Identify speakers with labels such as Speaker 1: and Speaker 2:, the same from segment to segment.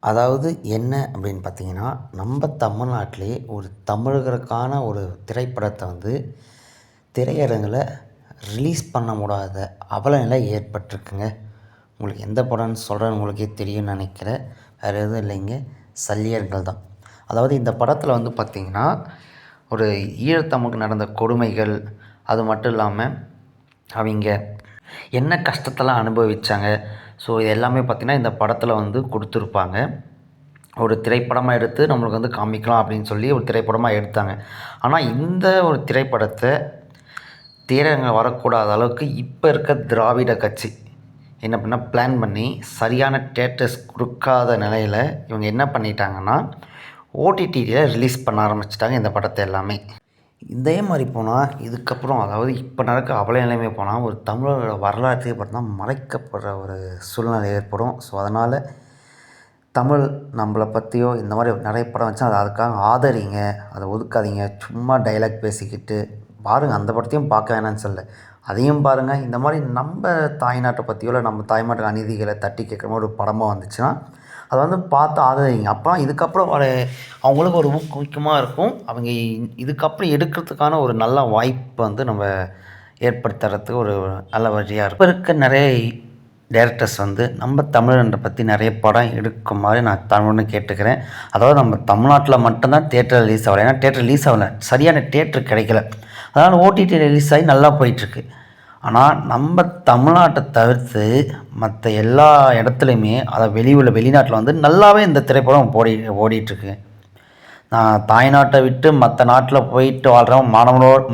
Speaker 1: அதாவது என்ன அப்படின்னு பார்த்தீங்கன்னா, நம்ம தமிழ்நாட்டிலே ஒரு தமிழர்களுக்கான ஒரு திரைப்படத்த திரையரங்குல ரிலீஸ் பண்ண முடியாத அவலநிலை ஏற்பட்டிருக்குங்க. உங்களுக்கு எந்த படம்னு சொல்கிறேன்னு உங்களுக்கே தெரியும்னு நெனைக்கிறேன். வேறு எதுவும் இல்லைங்க. சல்லியர்கள் தான். அதாவது இந்த படத்தில பார்த்தீங்கன்னா, ஒரு ஈழத்தமிழுக்கு நடந்த கொடுமைகள், அது மட்டும் இல்லாம அவிங்க என்ன கஷ்டத்தெல்லாம் அனுபவிச்சாங்க. ஸோ இது எல்லாமே பார்த்தீங்கன்னா, இந்த படத்தில குடுத்துருப்பாங்க. ஒரு திரைப்படமாக எடுத்து நம்மளுக்கு காமிக்கலாம் அப்படின்னு சொல்லி ஒரு திரைப்படமாக எடுத்தாங்க. ஆனால் இந்த ஒரு திரைப்படத்த திரையரங்குல வரக்கூடாத அளவுக்கு இப்போ இருக்க திராவிட கட்சி என்ன பண்ண பிளான் பண்ணி சரியான தியேட்டர்ஸ் குடுக்காத நிலையில இவங்க என்ன பண்ணிட்டாங்கன்னா, ஓடிடில ரிலீஸ் பண்ண ஆரம்பிச்சுட்டாங்க இந்த படத்த எல்லாமே. இதே மாரி போனா இதுக்கப்புறம் அதாவது இப்போ நடக்கிற அவல நிலைமை போனா ஒரு தமிழரோட வரலாற்றையே பார்த்தீங்கன்னா மறைக்கப்படுற ஒரு சூழ்நிலை ஏற்படும். ஸோ அதனால தமிழ் நம்மள பற்றியோ இந்த மாதிரி நிறைய படம் வந்துச்சுன்னா அதை அதுக்காக ஆதரிங்க, அதை ஒதுக்காதீங்க. சும்மா டைலாக் பேசிக்கிட்டு பாருங்கள், அந்த படத்தையும் பார்க்க வேணாம்னு சொல்லல, அதையும் பாருங்கள். இந்த மாதிரி நம்ம தாய்நாட்டை பற்றியோ இல்லை நம்ம தாய்நாட்டு அநீதிகளை தட்டி கேட்குற மாதிரி ஒரு படமாக வந்துச்சுன்னா அதை பார்த்து ஆதரிங்க. அப்போ இதுக்கப்புறம் வர அவங்களுக்கு ஒரு ஊக்குவிக்கமாக இருக்கும். அவங்க இதுக்கப்புறம் எடுக்கிறதுக்கான ஒரு நல்ல வாய்ப்பை நம்ம ஏற்படுத்துறதுக்கு ஒரு நல்ல வழியாக இருக்கும். இப்போ இருக்க நிறைய டேரக்டர்ஸ் நம்ம தமிழனை பற்றி நிறைய படம் எடுக்குமாறு நான் தமிழ்னு கேட்டுக்கிறேன். அதாவது நம்ம தமிழ்நாட்டில் மட்டும்தான் தியேட்டர் ரிலீஸ் ஆகலை. ஏன்னா தியேட்டர் ரிலீஸ் ஆகலை, சரியான தியேட்டர் கிடைக்கல. அதனால் ஓடிடி ரிலீஸ் ஆகி நல்லா போயிட்டுருக்கு. ஆனால் நம்ம தமிழ்நாட்டை தவிர்த்து மற்ற எல்லா இடத்துலையுமே அதை வெளிநாட்டில் நல்லாவே இந்த திரைப்படம் ஓடிட்டுருக்கு. நான் தாய்நாட்டை விட்டு மற்ற நாட்டில் போயிட்டு வாழ்கிறவன்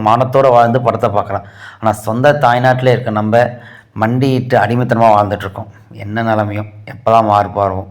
Speaker 1: மானத்தோடு வாழ்ந்து படத்தை பார்க்குறான். ஆனால் சொந்த தாய்நாட்டிலே இருக்க நம்ம மண்டியிட்டு அடிமைத்தனமாக வாழ்ந்துட்டுருக்கோம். என்ன நிலமையும் எப்போ தான் மாறுபாரும்.